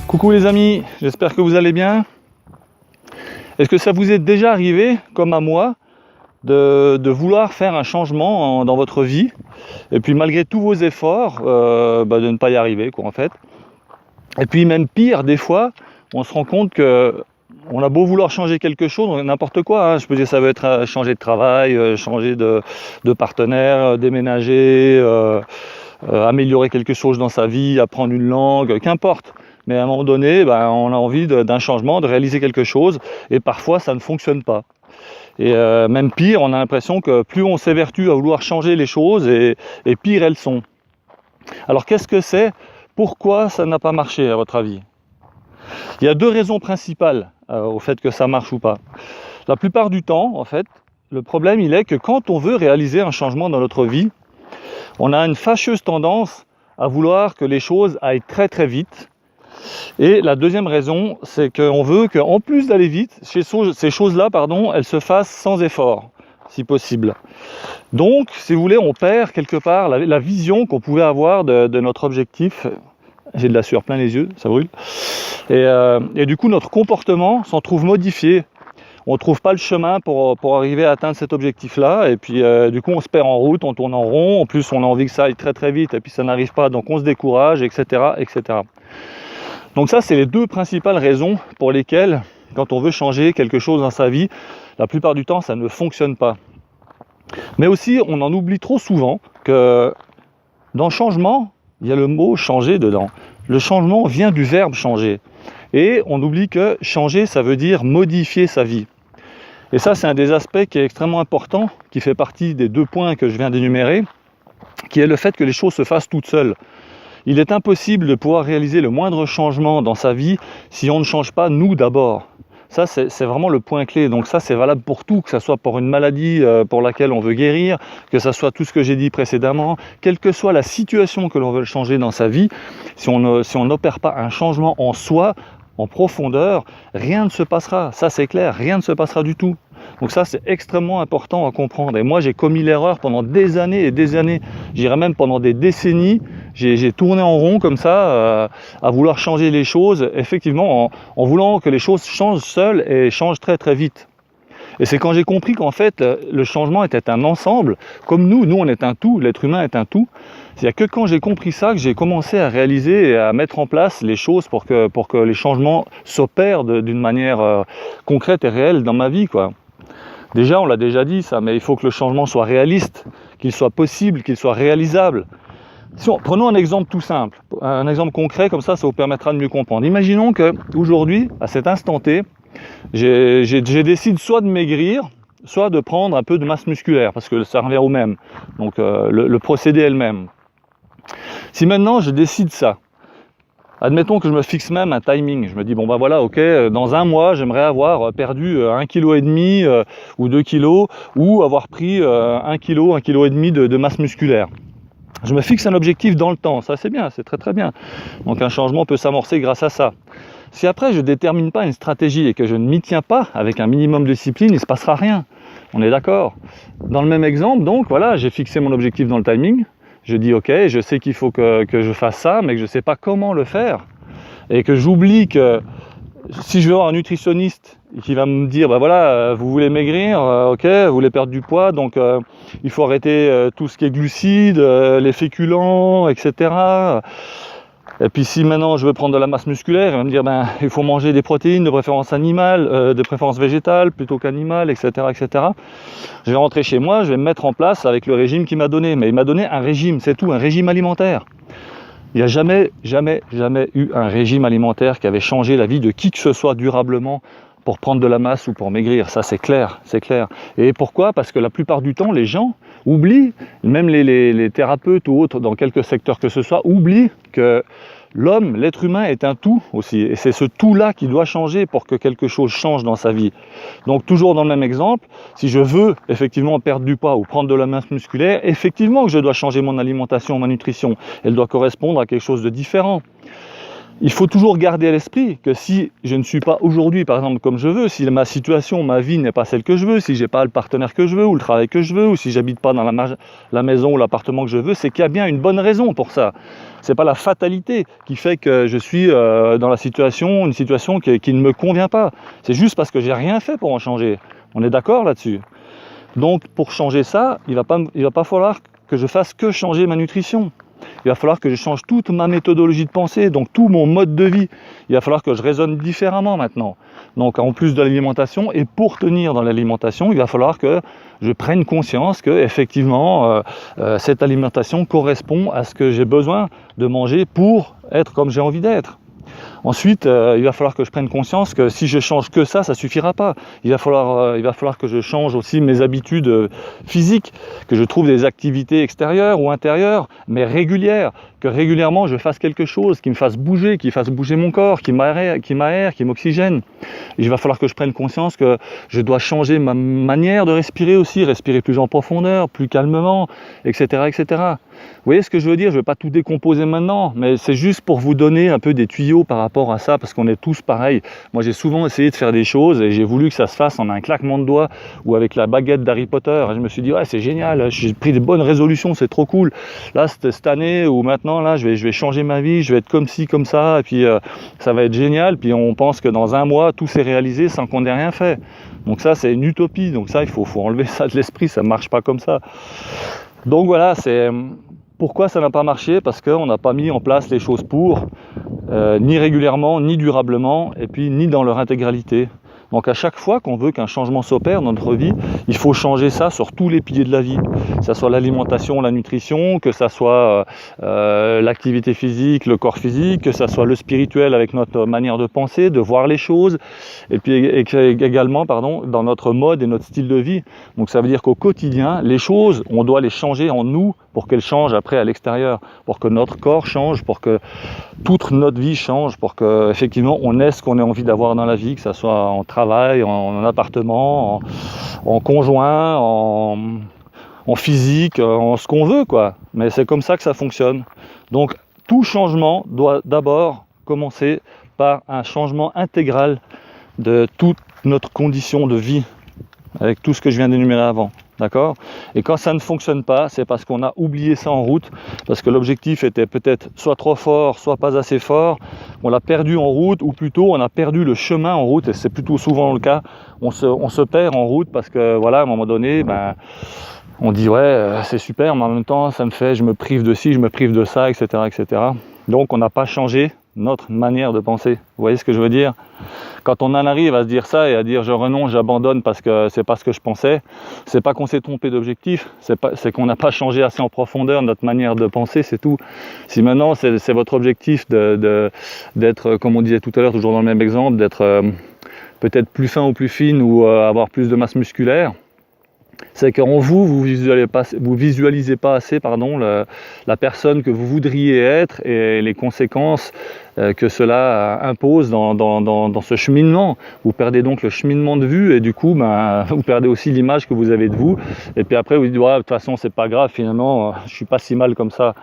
Coucou les amis, j'espère que vous allez bien. Est-ce que ça vous est déjà arrivé, comme à moi, de vouloir faire un changement dans votre vie et puis malgré tous vos efforts, de ne pas y arriver en fait. Et puis même pire, des fois, on se rend compte que on a beau vouloir changer quelque chose, n'importe quoi, je peux dire ça veut être changer de travail, changer de partenaire, déménager, améliorer quelque chose dans sa vie, apprendre une langue, qu'importe. Mais à un moment donné, on a envie d'un changement, de réaliser quelque chose, et parfois ça ne fonctionne pas. Et même pire, on a l'impression que plus on s'évertue à vouloir changer les choses, et pire elles sont. Alors qu'est-ce que c'est? Pourquoi ça n'a pas marché à votre avis? Il y a deux raisons principales au fait que ça marche ou pas. La plupart du temps, en fait, le problème il est que quand on veut réaliser un changement dans notre vie, on a une fâcheuse tendance à vouloir que les choses aillent très très vite. Et la deuxième raison, c'est qu'on veut qu'en plus d'aller vite, ces choses-là, elles se fassent sans effort, si possible. Donc, si vous voulez, on perd quelque part la vision qu'on pouvait avoir de notre objectif. J'ai de la sueur plein les yeux, ça brûle. Et du coup, notre comportement s'en trouve modifié. On ne trouve pas le chemin pour arriver à atteindre cet objectif-là. Et puis, du coup, on se perd en route, on tourne en rond. En plus, on a envie que ça aille très très vite et puis ça n'arrive pas, donc on se décourage, etc., etc. Donc ça, c'est les deux principales raisons pour lesquelles, quand on veut changer quelque chose dans sa vie, la plupart du temps, ça ne fonctionne pas. Mais aussi, on en oublie trop souvent que dans changement, il y a le mot changer dedans. Le changement vient du verbe changer. Et on oublie que changer, ça veut dire modifier sa vie. Et ça, c'est un des aspects qui est extrêmement important, qui fait partie des deux points que je viens d'énumérer, qui est le fait que les choses se fassent toutes seules. Il est impossible de pouvoir réaliser le moindre changement dans sa vie si on ne change pas nous d'abord. Ça, c'est vraiment le point clé. Donc ça, c'est valable pour tout, que ce soit pour une maladie pour laquelle on veut guérir, que ce soit tout ce que j'ai dit précédemment, quelle que soit la situation que l'on veut changer dans sa vie, si on n'opère pas un changement en soi, en profondeur, rien ne se passera. Ça, c'est clair, rien ne se passera du tout. Donc ça, c'est extrêmement important à comprendre. Et moi, j'ai commis l'erreur pendant des années et des années, je dirais même pendant des décennies, j'ai tourné en rond comme ça, à vouloir changer les choses, effectivement, en voulant que les choses changent seules et changent très très vite. Et c'est quand j'ai compris qu'en fait, le changement était un ensemble, comme nous on est un tout, l'être humain est un tout. Il n'y a que quand j'ai compris ça que j'ai commencé à réaliser et à mettre en place les choses pour que les changements s'opèrent d'une manière concrète et réelle dans ma vie, quoi. Déjà, on l'a déjà dit ça, mais il faut que le changement soit réaliste, qu'il soit possible, qu'il soit réalisable. Prenons un exemple tout simple, un exemple concret, comme ça vous permettra de mieux comprendre. Imaginons qu'aujourd'hui, à cet instant T, j'ai décidé soit de maigrir, soit de prendre un peu de masse musculaire, parce que ça revient au même. Donc le procédé est le même. Si maintenant je décide ça, admettons que je me fixe même un timing, je me dis dans un mois j'aimerais avoir perdu 1,5 kg ou 2 kg, ou avoir pris 1 kg, 1,5 kg de masse musculaire. Je me fixe un objectif dans le temps, ça c'est bien, c'est très très bien. Donc un changement peut s'amorcer grâce à ça. Si après je ne détermine pas une stratégie et que je ne m'y tiens pas avec un minimum de discipline, il ne se passera rien. On est d'accord. Dans le même exemple, donc voilà, j'ai fixé mon objectif dans le timing. Je dis ok, je sais qu'il faut que je fasse ça, mais que je ne sais pas comment le faire. Et que j'oublie que si je veux avoir un nutritionniste qui va me dire, vous voulez maigrir, ok, vous voulez perdre du poids, donc il faut arrêter tout ce qui est glucides, les féculents, etc. Et puis si maintenant je veux prendre de la masse musculaire, il va me dire, il faut manger des protéines, de préférence animale, de préférence végétale plutôt qu'animale, etc., etc. Je vais rentrer chez moi, je vais me mettre en place avec le régime qu'il m'a donné. Mais il m'a donné un régime, c'est tout, un régime alimentaire. Il n'y a jamais eu un régime alimentaire qui avait changé la vie de qui que ce soit durablement pour prendre de la masse ou pour maigrir. Ça, c'est clair, c'est clair. Et pourquoi? Parce que la plupart du temps, les gens oublient, même les thérapeutes ou autres, dans quelques secteurs que ce soit, oublient que l'homme, l'être humain est un tout aussi. Et c'est ce tout-là qui doit changer pour que quelque chose change dans sa vie. Donc toujours dans le même exemple, si je veux effectivement perdre du poids ou prendre de la masse musculaire, effectivement que je dois changer mon alimentation, ma nutrition. Elle doit correspondre à quelque chose de différent. il faut toujours garder à l'esprit que si je ne suis pas aujourd'hui, par exemple, comme je veux, si ma situation, ma vie n'est pas celle que je veux, si j'ai pas le partenaire que je veux, ou le travail que je veux, ou si j'habite pas dans la maison ou l'appartement que je veux, c'est qu'il y a bien une bonne raison pour ça. C'est pas la fatalité qui fait que je suis dans une situation qui ne me convient pas. C'est juste parce que j'ai rien fait pour en changer. On est d'accord là-dessus? Donc, pour changer ça, il va pas falloir que je fasse que changer ma nutrition. Il va falloir que je change toute ma méthodologie de pensée, donc tout mon mode de vie. Il va falloir que je raisonne différemment maintenant. Donc en plus de l'alimentation, et pour tenir dans l'alimentation, il va falloir que je prenne conscience que effectivement cette alimentation correspond à ce que j'ai besoin de manger pour être comme j'ai envie d'être. Ensuite, il va falloir que je prenne conscience que si je change que ça suffira pas. Il va falloir que je change aussi mes habitudes physiques, que je trouve des activités extérieures ou intérieures, mais régulières, que régulièrement je fasse quelque chose qui me fasse bouger, qui fasse bouger mon corps, qui m'aère, qui m'oxygène. Il va falloir que je prenne conscience que je dois changer ma manière de respirer aussi, respirer plus en profondeur, plus calmement, etc., etc. Vous voyez ce que je veux dire? Je ne vais pas tout décomposer maintenant, mais c'est juste pour vous donner un peu des tuyaux par rapport à ça, parce qu'on est tous pareils. Moi, j'ai souvent essayé de faire des choses et j'ai voulu que ça se fasse en un claquement de doigts ou avec la baguette d'Harry Potter. Et je me suis dit, ouais, c'est génial, j'ai pris des bonnes résolutions, c'est trop cool. Là, cette année ou maintenant, là, je vais changer ma vie, je vais être comme ci, comme ça, et puis ça va être génial. Puis on pense que dans un mois, tout s'est réalisé sans qu'on ait rien fait. Donc ça, c'est une utopie. Donc ça, il faut enlever ça de l'esprit, ça ne marche pas comme ça. Donc voilà, c'est... Pourquoi ça n'a pas marché? Parce qu'on n'a pas mis en place les choses pour, ni régulièrement, ni durablement, et puis ni dans leur intégralité. Donc à chaque fois qu'on veut qu'un changement s'opère dans notre vie, il faut changer ça sur tous les piliers de la vie. Que ça soit l'alimentation, la nutrition, que ça soit l'activité physique, le corps physique, que ça soit le spirituel avec notre manière de penser, de voir les choses, et puis également dans notre mode et notre style de vie. Donc ça veut dire qu'au quotidien, les choses, on doit les changer en nous pour qu'elles changent après à l'extérieur, pour que notre corps change, pour que toute notre vie change, pour que effectivement on ait ce qu'on a envie d'avoir dans la vie, que ça soit en travail, en appartement, en conjoint, en physique, en ce qu'on veut, quoi. Mais c'est comme ça que ça fonctionne. Donc tout changement doit d'abord commencer par un changement intégral de toute notre condition de vie, avec tout ce que je viens d'énumérer avant. D'accord? Et quand ça ne fonctionne pas, c'est parce qu'on a oublié ça en route, parce que l'objectif était peut-être soit trop fort, soit pas assez fort, on l'a perdu en route, ou plutôt on a perdu le chemin en route, et c'est plutôt souvent le cas, on se perd en route, parce que voilà, à un moment donné, on dit ouais, c'est super, mais en même temps, ça me fait, je me prive de ci, je me prive de ça, etc., etc. Donc on n'a pas changé notre manière de penser. Vous voyez ce que je veux dire? Quand on en arrive à se dire ça et à dire je renonce, j'abandonne parce que c'est pas ce que je pensais, c'est pas qu'on s'est trompé d'objectif, c'est qu'on n'a pas changé assez en profondeur notre manière de penser, c'est tout. Si maintenant c'est votre objectif d'être, comme on disait tout à l'heure, toujours dans le même exemple, d'être peut-être plus fin ou plus fine ou avoir plus de masse musculaire, c'est qu'en vous visualisez pas assez la personne que vous voudriez être et les conséquences que cela impose dans ce cheminement. Vous perdez donc le cheminement de vue et du coup vous perdez aussi l'image que vous avez de vous, et puis après vous dites ouais, de toute façon c'est pas grave, finalement je suis pas si mal comme ça.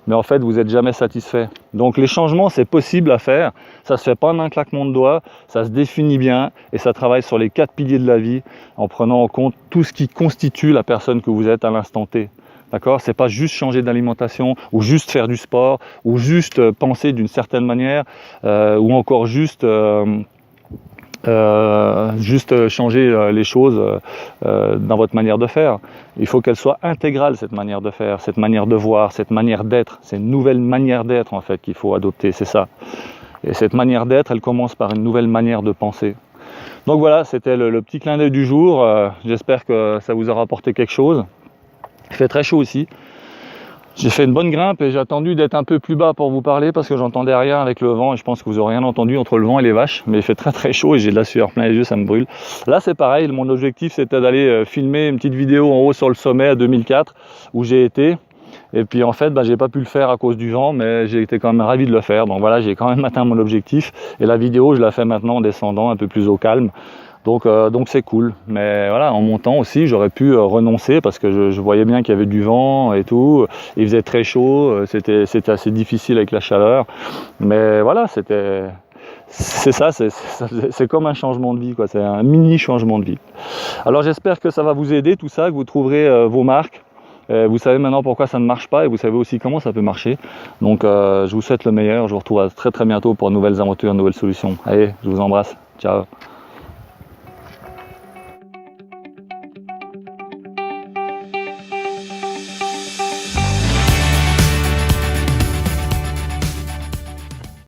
Mais en fait, vous n'êtes jamais satisfait. Donc les changements, c'est possible à faire. Ça ne se fait pas en un claquement de doigts, ça se définit bien et ça travaille sur les 4 piliers de la vie en prenant en compte tout ce qui constitue la personne que vous êtes à l'instant T. D'accord? C'est pas juste changer d'alimentation ou juste faire du sport ou juste penser d'une certaine manière ou encore juste changer les choses dans votre manière de faire. Il faut qu'elle soit intégrale, cette manière de faire, cette manière de voir, cette manière d'être. C'est une nouvelle manière d'être en fait qu'il faut adopter, c'est ça. Et cette manière d'être, elle commence par une nouvelle manière de penser. Donc voilà, c'était le petit clin d'œil du jour. J'espère que ça vous aura apporté quelque chose. Il fait très chaud aussi. J'ai fait une bonne grimpe et j'ai attendu d'être un peu plus bas pour vous parler parce que j'entendais rien avec le vent et je pense que vous n'aurez rien entendu entre le vent et les vaches, mais il fait très très chaud et j'ai de la sueur plein les yeux, ça me brûle. Là c'est pareil, mon objectif c'était d'aller filmer une petite vidéo en haut sur le sommet à 2004 où j'ai été, et puis en fait j'ai pas pu le faire à cause du vent, mais j'ai été quand même ravi de le faire, donc voilà, j'ai quand même atteint mon objectif et la vidéo je la fais maintenant en descendant un peu plus au calme, Donc c'est cool. Mais voilà, en montant aussi, j'aurais pu renoncer parce que je voyais bien qu'il y avait du vent et tout. Il faisait très chaud, c'était assez difficile avec la chaleur. Mais voilà, c'est comme un changement de vie, quoi. C'est un mini changement de vie. Alors j'espère que ça va vous aider tout ça, que vous trouverez vos marques. Vous savez maintenant pourquoi ça ne marche pas et vous savez aussi comment ça peut marcher. Donc je vous souhaite le meilleur. Je vous retrouve très très bientôt pour de nouvelles aventures, de nouvelles solutions. Allez, je vous embrasse. Ciao.